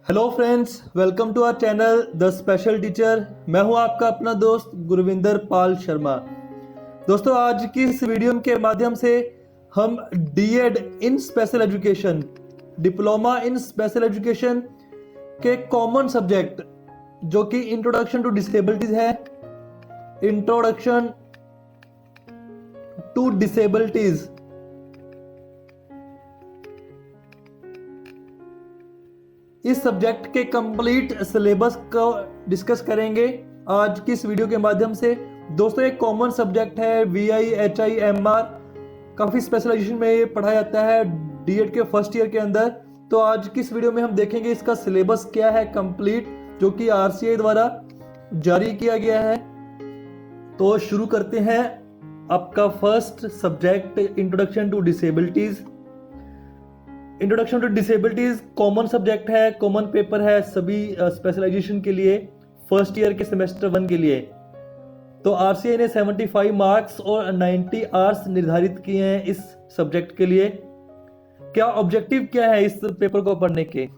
Hello friends, welcome to our channel the special teacher. मैं हूं आपका अपना दोस्त गुरविंदर पाल शर्मा। दोस्तों, आज की इस वीडियो के माध्यम से हम D Ed in special education, diploma in special education के कॉमन सब्जेक्ट जो कि इंट्रोडक्शन टू डिसेबिलिटीज है, इंट्रोडक्शन टू डिसेबिलिटीज, इस सब्जेक्ट के कंप्लीट सिलेबस को डिस्कस करेंगे आज की इस वीडियो के माध्यम से। दोस्तों, एक कॉमन सब्जेक्ट है VI HI MR, काफ़ी स्पेशलाइजेशन में ये पढ़ाया जाता है डीएड के फर्स्ट ईयर के अंदर। तो आज की इस वीडियो में हम देखेंगे इसका सिलेबस क्या है कंप्लीट, जो कि RCI द्वारा जारी किया गया है। तो शुरू करते हैं। आपका first subject introduction to disabilities. Introduction to disabilities common subject है, कॉमन पेपर है सभी स्पेशलाइजेशन के लिए, फर्स्ट ईयर के सेमेस्टर 1 के लिए। तो RCI ने 75 मार्क्स और 90 आवर्स निर्धारित किए हैं इस सब्जेक्ट के लिए। क्या ऑब्जेक्टिव क्या है इस पेपर को पढ़ने के?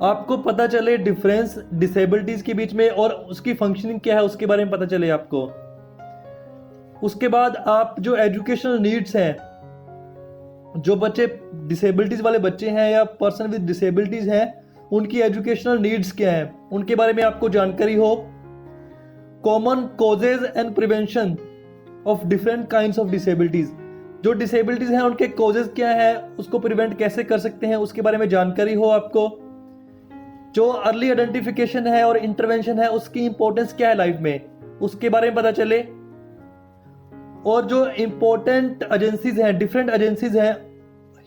आपको पता चले डिफरेंस डिसेबिलिटीज के बीच में और उसकी फंक्शनिंग क्या है उसके बारे में पता चले आपको। उसके बाद आप जो एजुकेशनल नीड्स हैं, जो बच्चे डिसेबिलिटीज वाले बच्चे हैं या पर्सन विद डिसेबिलिटीज हैं, उनकी एजुकेशनल नीड्स क्या हैं उनके बारे में आपको जानकारी हो। Common causes and prevention of different kinds of disabilities, जो डिसेबिलिटीज हैं उनके कॉजेज क्या है, उसको प्रिवेंट कैसे कर सकते हैं उसके बारे में जानकारी हो आपको। जो अर्ली आइडेंटिफिकेशन है और इंटरवेंशन है उसकी इंपॉर्टेंस क्या है लाइफ में, उसके बारे में पता चले। और जो इंपॉर्टेंट एजेंसीज हैं, डिफरेंट एजेंसीज हैं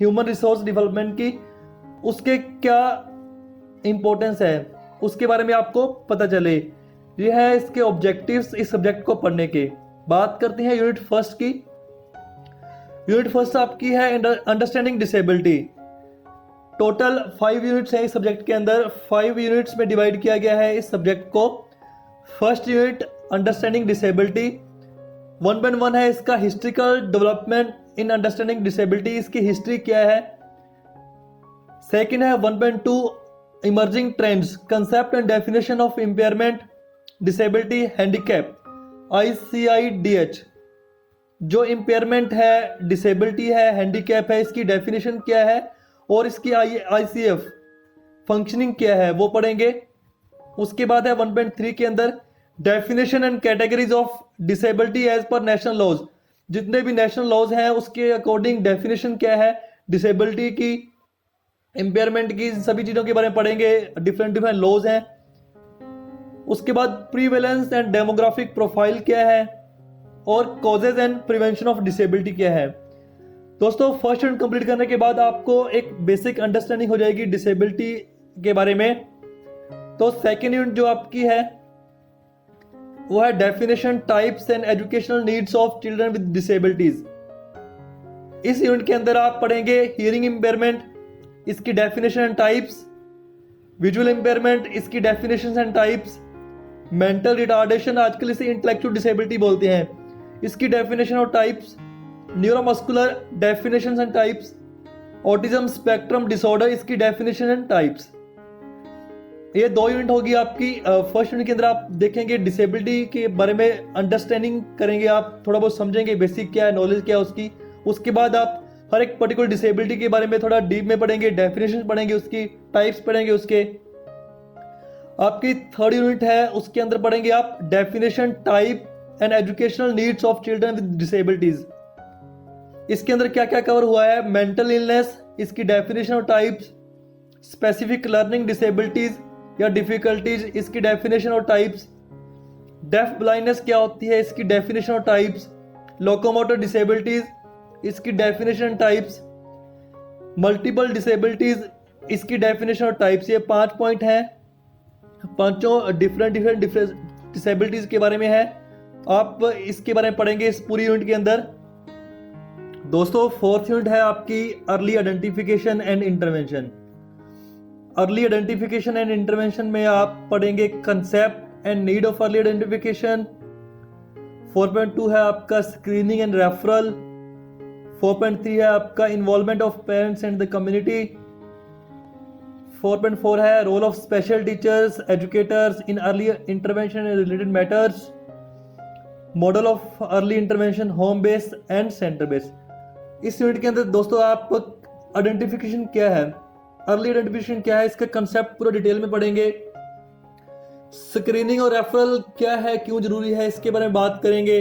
ह्यूमन रिसोर्स डेवलपमेंट की, उसके क्या इंपॉर्टेंस है उसके बारे में आपको पता चले। ये है इसके ऑब्जेक्टिव्स इस सब्जेक्ट को पढ़ने के। बात करते हैं यूनिट फर्स्ट की। यूनिट फर्स्ट आपकी है अंडरस्टैंडिंग डिसेबिलिटी। टोटल 5 यूनिट्स हैं इस सब्जेक्ट के अंदर। 5 यूनिट्स में डिवाइड किया गया है इस सब्जेक्ट को। फर्स्ट यूनिट अंडरस्टैंडिंग डिसेबिलिटी 1.1 है इसका, historical development in understanding disability, इसकी हिस्ट्री क्या है। सेकंड है 1.2 emerging trends, concept and definition of impairment, disability, handicap, ICIDH। जो इम्पेयरमेंट है, डिसेबिलिटी है, हैंडीकैप है, इसकी डेफिनेशन क्या है और इसकी ICF फंक्शनिंग क्या है वो पढ़ेंगे। उसके बाद है 1.3 के अंदर definition and categories of disability as per national laws. जितने भी नेशनल लॉज हैं उसके अकॉर्डिंग डेफिनेशन क्या है डिसेबिलिटी की, इम्पेयरमेंट की, सभी चीज़ों के बारे में पढ़ेंगे। डिफरेंट डिफरेंट लॉज हैं। उसके बाद प्रीवेलेंस एंड डेमोग्राफिक प्रोफाइल क्या है और causes and prevention of disability क्या है। दोस्तों, फर्स्ट यूनिट कंप्लीट करने के बाद आपको एक बेसिक अंडरस्टैंडिंग हो जाएगी डिसेबिलिटी के बारे में। तो सेकेंड यूनिट जो आपकी है वो है definition, types and educational needs of children with disabilities. इस यूनिट के अंदर आप पढ़ेंगे हियरिंग इम्पेयरमेंट, इसकी definition and types, visual impairment, इसकी definition and types, mental retardation, आजकल इसे इंटेलेक्चुअल डिसेबिलिटी बोलते हैं, इसकी डेफिनेशन और types, neuromuscular, definition and types, autism spectrum disorder, इसकी डेफिनेशन एंड टाइप्स। ये 2 यूनिट होगी आपकी। फर्स्ट यूनिट के अंदर आप देखेंगे डिसेबिलिटी के बारे में अंडरस्टैंडिंग करेंगे, आप थोड़ा बहुत समझेंगे बेसिक क्या है, नॉलेज क्या है उसकी। उसके बाद आप हर एक पर्टिकुलर डिसेबिलिटी के बारे में थोड़ा डीप में पढ़ेंगे, डेफिनेशन पढ़ेंगे, उसकी टाइप्स पढ़ेंगे। उसके आपकी थर्ड यूनिट है, उसके अंदर पढ़ेंगे आप definition, type and educational needs of children with disabilities. इसके अंदर क्या क्या कवर हुआ है, मेंटल इलनेस, इसकी डेफिनेशन और टाइप्स, स्पेसिफिक लर्निंग डिसेबिलिटीज या डिफिकल्टीज, इसकी डेफिनेशन और टाइप्स, डेफ ब्लाइंडनेस क्या होती है, इसकी डेफिनेशन और टाइप्स, लोकोमोटर डिसेबिलिटीज, इसकी डेफिनेशन और टाइप्स, मल्टीपल डिसेबिलिटीज, इसकी डेफिनेशन और टाइप्स। ये 5 पॉइंट हैं, पांचों डिफरेंट डिसेबिलिटीज के बारे में है। आप इसके बारे में पढ़ेंगे इस पूरी यूनिट के अंदर। दोस्तों, फोर्थ यूनिट है आपकी early identification and intervention. Early identification and intervention में आप पढ़ेंगे concept and need of early identification. 4.2 है आपका स्क्रीनिंग एंड रेफरल। 4.3 है आपका involvement of parents and the community. 4.4 है role of special teachers educators in early intervention and related matters, model of early intervention home base and centre base. इस unit के अंदर दोस्तों आप आइडेंटिफिकेशन क्या है, अर्ली आइडेंटिफिकेशन क्या है, इसका कंसेप्ट पूरा डिटेल में पढ़ेंगे। स्क्रीनिंग और रेफरल क्या है, क्यों जरूरी है, इसके बारे में बात करेंगे।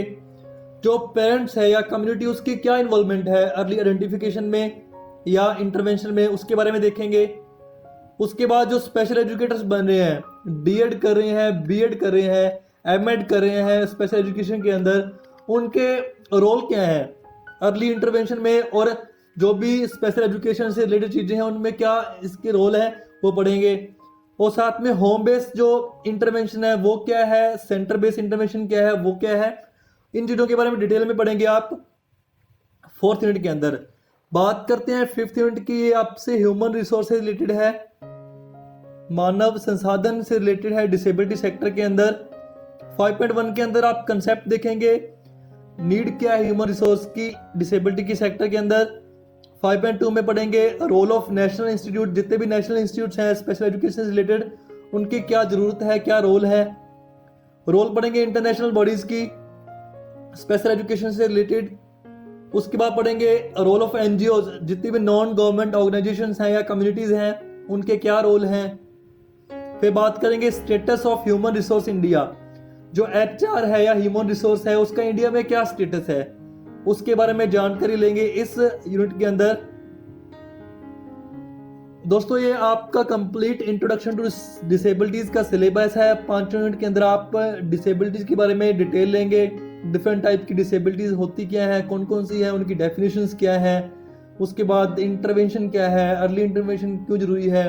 जो पेरेंट्स है या कम्युनिटी उसकी क्या इन्वॉल्वमेंट है अर्ली आइडेंटिफिकेशन में या इंटरवेंशन में, उसके बारे में देखेंगे। उसके बाद जो स्पेशल एजुकेटर्स बन रहे हैं, डीएड कर रहे हैं, बीएड कर रहे हैं, एमएड कर रहे हैं स्पेशल एजुकेशन के अंदर, उनके रोल क्या है अर्ली इंटरवेंशन में, और जो भी स्पेशल एजुकेशन से रिलेटेड चीज़ें हैं उनमें क्या इसके रोल है वो पढ़ेंगे। और साथ में होम बेस जो इंटरवेंशन है वो क्या है, सेंटर बेस इंटरवेंशन क्या है वो क्या है, इन चीज़ों के बारे में डिटेल में पढ़ेंगे आप 4th यूनिट के अंदर। बात करते हैं 5th यूनिट की, ये आपसे ह्यूमन रिसोर्स से रिलेटेड है, मानव संसाधन से रिलेटेड है डिसेबिलिटी सेक्टर के अंदर। 5.1 के अंदर आप कंसेप्ट देखेंगे, नीड क्या है ह्यूमन रिसोर्स की डिसेबिलिटी की सेक्टर के अंदर। 5.2 में पढ़ेंगे रोल ऑफ नेशनल इंस्टीट्यूट, जितने भी नेशनल इंस्टीट्यूट्स हैं स्पेशल एजुकेशन से रिलेटेड उनकी क्या जरूरत है, क्या रोल है। रोल पढ़ेंगे इंटरनेशनल बॉडीज की स्पेशल एजुकेशन से रिलेटेड। उसके बाद पढ़ेंगे रोल ऑफ एनजीओ, जितनी भी नॉन गवर्नमेंट ऑर्गेनाइजेशंस हैं या कम्युनिटीज हैं उनके क्या रोल हैं। फिर बात करेंगे status of human resource India, जो एचआर है या ह्यूमन रिसोर्स है उसका इंडिया में क्या स्टेटस है, उसके बारे में जानकारी लेंगे इस यूनिट के अंदर। दोस्तों ये आपका कंप्लीट इंट्रोडक्शन टू डिसेबिलिटीज का सिलेबस है। 5 यूनिट के अंदर आप डिसेबिलिटीज के बारे में डिटेल लेंगे, डिफरेंट टाइप की डिसेबिलिटीज होती क्या है, कौन कौन सी है, उनकी डेफिनेशंस क्या है। उसके बाद इंटरवेंशन क्या है, अर्ली इंटरवेंशन क्यों जरूरी है।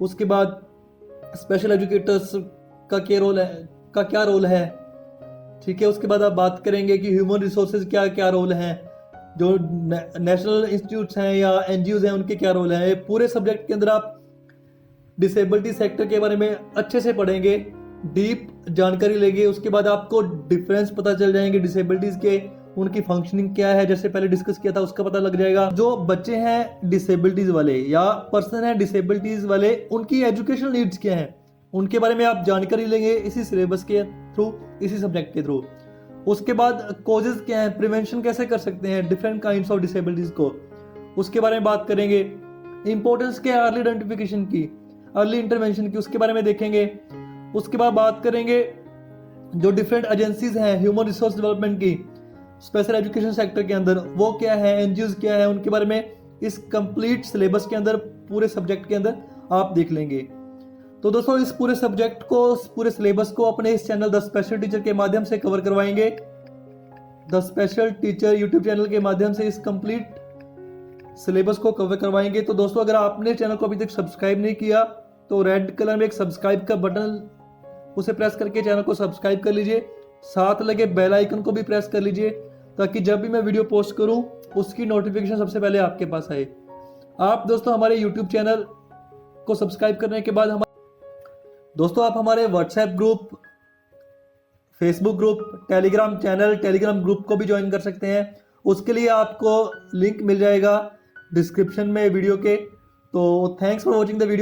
उसके बाद स्पेशल एजुकेटर्स का क्या रोल है, ठीक है। उसके बाद आप बात करेंगे कि ह्यूमन रिसोर्सेज क्या क्या रोल हैं, जो नेशनल इंस्टीट्यूट्स हैं या एनजीओज हैं उनके क्या रोल हैं। पूरे सब्जेक्ट के अंदर आप डिसेबिलिटी सेक्टर के बारे में अच्छे से पढ़ेंगे, डीप जानकारी लेंगे। उसके बाद आपको डिफरेंस पता चल जाएंगे डिसेबिलिटीज के, उनकी फंक्शनिंग क्या है, जैसे पहले डिस्कस किया था उसका पता लग जाएगा। जो बच्चे हैं डिसेबिलिटीज वाले या पर्सन हैं डिसेबिलिटीज वाले, उनकी एजुकेशनल नीड्स क्या हैं उनके बारे में आप जानकारी लेंगे इसी सिलेबस के थ्रू, इसी सब्जेक्ट के थ्रू। उसके बाद कॉजेज क्या हैं, प्रिवेंशन कैसे कर सकते हैं डिफरेंट काइंड्स ऑफ डिसेबिलिटीज को, उसके बारे में बात करेंगे। इंपॉर्टेंस क्या है अर्ली आइडेंटिफिकेशन की, अर्ली इंटरवेंशन की, उसके बारे में देखेंगे। उसके बाद बात करेंगे जो डिफरेंट एजेंसीज हैं ह्यूमन रिसोर्स डेवलपमेंट की स्पेशल एजुकेशन सेक्टर के अंदर, वो क्या है, एनजीओज क्या है, उनके बारे में इस कंप्लीट सिलेबस के अंदर, पूरे सब्जेक्ट के अंदर आप देख लेंगे। तो दोस्तों इस पूरे सब्जेक्ट को, पूरे सिलेबस को अपने इस चैनल द स्पेशल टीचर के माध्यम से कवर करवाएंगे। The special teacher YouTube channel के माध्यम से इस कंप्लीट सिलेबस को कवर करवाएंगे। तो दोस्तों अगर आपने चैनल को अभी तक सब्सक्राइब नहीं किया तो रेड कलर में एक सब्सक्राइब का बटन, उसे प्रेस करके चैनल को सब्सक्राइब कर लीजिए। साथ लगे बेल आइकन को भी प्रेस कर लीजिए ताकि जब भी मैं वीडियो पोस्ट करूं उसकी नोटिफिकेशन सबसे पहले आपके पास आए। आप दोस्तों हमारे यूट्यूब चैनल को सब्सक्राइब करने के बाद दोस्तों आप हमारे WhatsApp group, Facebook group, Telegram channel, Telegram group को भी ज्वाइन कर सकते हैं। उसके लिए आपको लिंक मिल जाएगा डिस्क्रिप्शन में वीडियो के। तो thanks for watching the video.